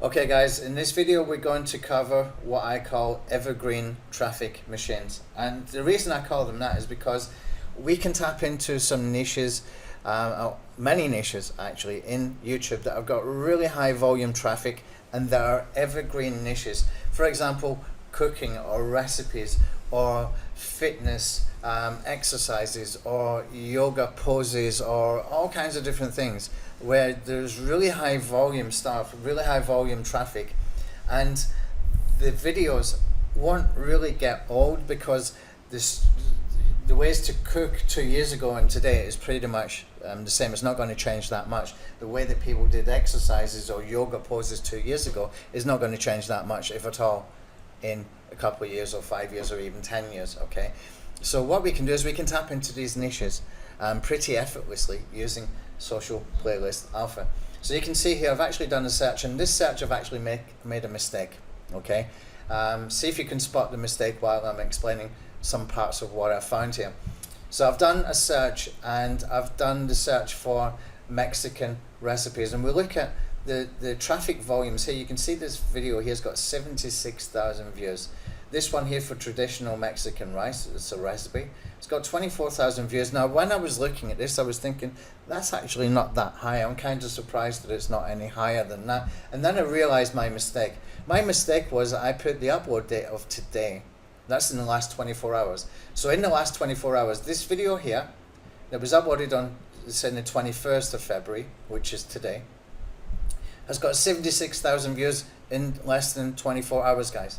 Okay guys, in this video we're going to cover what I call evergreen traffic machines, and the reason I call them that is because we can tap into some niches, many niches actually in YouTube that have got really high volume traffic and that are evergreen niches. For example, cooking or recipes or fitness exercises or yoga poses or all kinds of different things where there's really high volume stuff, really high volume traffic, and the videos won't really get old because the ways to cook 2 years ago and today is pretty much the same. It's not going to change that much. The way that people did exercises or yoga poses 2 years ago is not going to change that much, if at all, in a couple of years or 5 years or even 10 years. Okay, so what we can do is we can tap into these niches pretty effortlessly using Social Playlist Alpha. So you can see here I've actually done a search, and this search I've actually made a mistake. Okay, see if you can spot the mistake while I'm explaining some parts of what I found here. So I've done a search, and I've done the search for Mexican recipes, and we look at the traffic volumes here. You can see this video here has got 76,000 views. This one here for traditional Mexican rice, it's a recipe, it's got 24,000 views. Now when I was looking at this I was thinking that's actually not that high. I'm kind of surprised that it's not any higher than that, and then I realized my mistake. My mistake was I put the upload date of today. That's in the last 24 hours. So in the last 24 hours, this video here that was uploaded on, say, the 21st of February, which is today, has got 76,000 views in less than 24 hours, guys.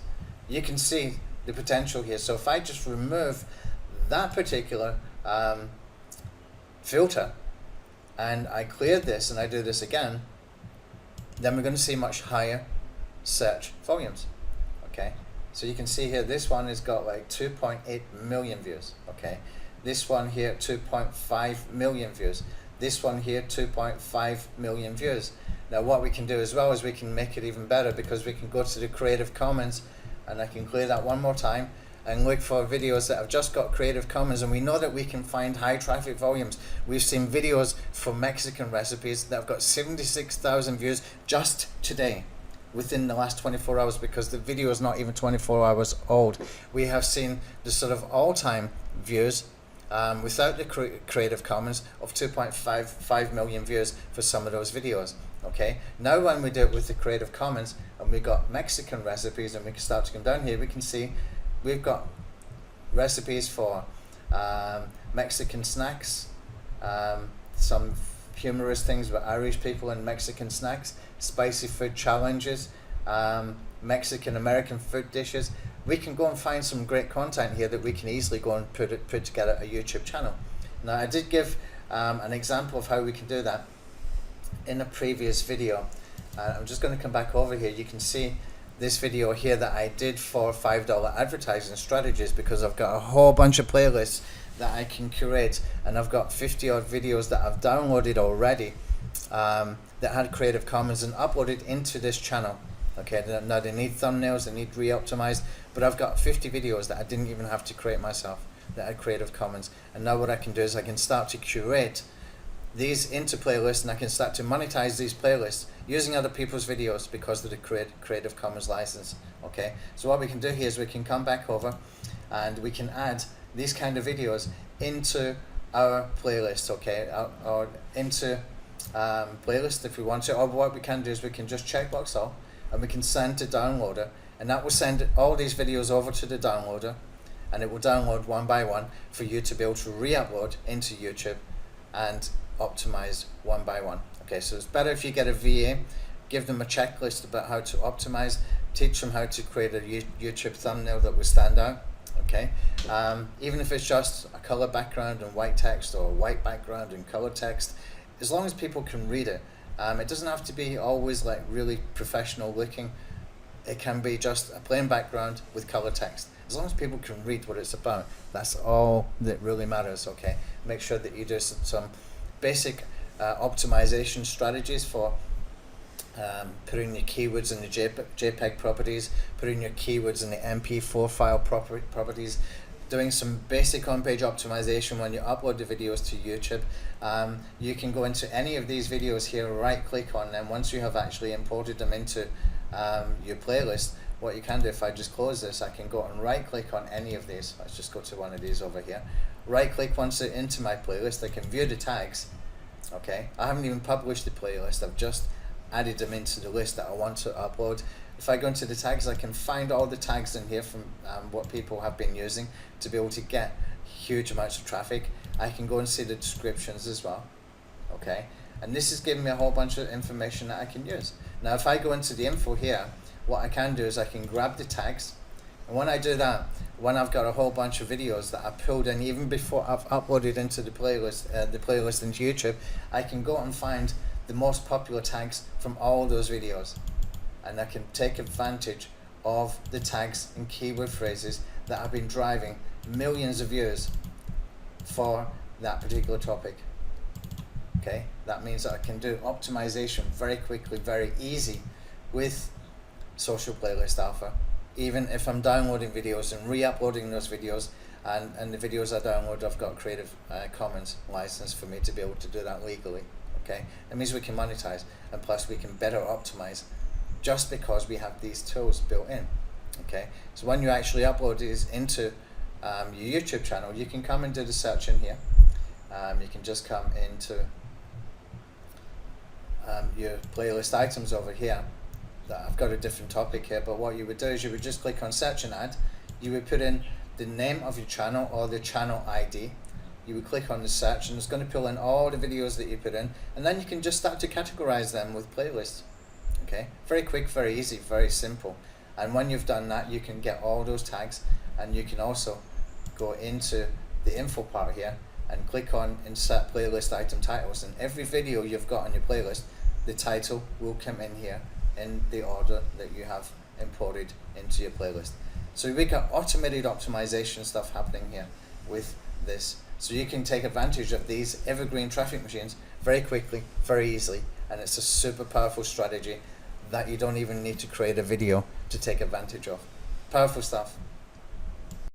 You can see the potential here. So if I just remove that particular filter and I clear this and I do this again, then we're going to see much higher search volumes. Okay, so you can see here this one has got like 2.8 million views. Okay, this one here 2.5 million views, this one here 2.5 million views. Now what we can do as well is we can make it even better, because we can go to the Creative Commons, and I can clear that one more time and look for videos that have just got Creative Commons, and we know that we can find high traffic volumes. We've seen videos for Mexican recipes that have got 76,000 views just today, within the last 24 hours, because the video is not even 24 hours old. We have seen the sort of all-time views without the Creative Commons of 2.5 million views for some of those videos. Okay, now when we do it with the Creative Commons and we got Mexican recipes, and we can start to come down here, we can see we've got recipes for Mexican snacks, some humorous things with Irish people and Mexican snacks, spicy food challenges, Mexican American food dishes. We can go and find some great content here that we can easily go and put together a YouTube channel. Now I did give an example of how we can do that in a previous video. I'm just going to come back over here. You can see this video here that I did for $5 advertising strategies, because I've got a whole bunch of playlists that I can curate, and I've got 50 odd videos that I've downloaded already that had Creative Commons and uploaded into this channel. Okay, now they need thumbnails, they need re-optimized, but I've got 50 videos that I didn't even have to create myself that had Creative Commons. And now what I can do is I can start to curate these into playlists, and I can start to monetize these playlists using other people's videos because of the Creative Commons license. Okay, so what we can do here is we can come back over and we can add these kind of videos into our playlist, okay, or into playlist if we want to. Or what we can do is we can just checkbox all, and we can send to downloader, and that will send all these videos over to the downloader, and it will download one by one for you to be able to re-upload into YouTube and optimize one by one. Okay, so it's better if you get a VA, give them a checklist about how to optimize, teach them how to create a YouTube thumbnail that will stand out. Okay, even if it's just a color background and white text, or white background and color text, as long as people can read it. It doesn't have to be always like really professional looking. It can be just a plain background with color text. As long as people can read what it's about, that's all that really matters. Okay, make sure that you do some basic optimization strategies for putting your keywords in the JPEG properties, putting your keywords in the MP4 file properties, doing some basic on-page optimization when you upload the videos to YouTube. You can go into any of these videos here, right click on them once you have actually imported them into your playlist, what you can do, if I just close this, I can go and right click on any of these. Let's just go to one of these over here. Right click once it into my playlist, I can view the tags. Okay, I haven't even published the playlist, I've just added them into the list that I want to upload. If I go into the tags, I can find all the tags in here from what people have been using to be able to get huge amounts of traffic. I can go and see the descriptions as well. Okay, and this is giving me a whole bunch of information that I can use. Now if I go into the info here, what I can do is I can grab the tags, and when I do that, when I've got a whole bunch of videos that I pulled in even before I've uploaded into the playlist into YouTube, I can go and find the most popular tags from all those videos, and I can take advantage of the tags and keyword phrases that have been driving millions of views for that particular topic. Okay, that means that I can do optimization very quickly, very easy with Social Playlist Alpha, even if I'm downloading videos and re-uploading those videos, and the videos I download, I've got a Creative Commons license for me to be able to do that legally. Okay, it means we can monetize, and plus we can better optimize just because we have these tools built in. Okay, so when you actually upload these into your YouTube channel, you can come and do the search in here. You can just come into your playlist items over here. I've got a different topic here, but what you would do is you would just click on search and add. You would put in the name of your channel or the channel ID. You would click on the search, and it's going to pull in all the videos that you put in, and then you can just start to categorize them with playlists. Okay, very quick, very easy, very simple. And when you've done that, you can get all those tags, and you can also go into the info part here and click on insert playlist item titles, and every video you've got on your playlist, the title will come in here in the order that you have imported into your playlist. So we got automated optimization stuff happening here with this, so you can take advantage of these evergreen traffic machines very quickly, very easily, and it's a super powerful strategy that you don't even need to create a video to take advantage of. Powerful stuff.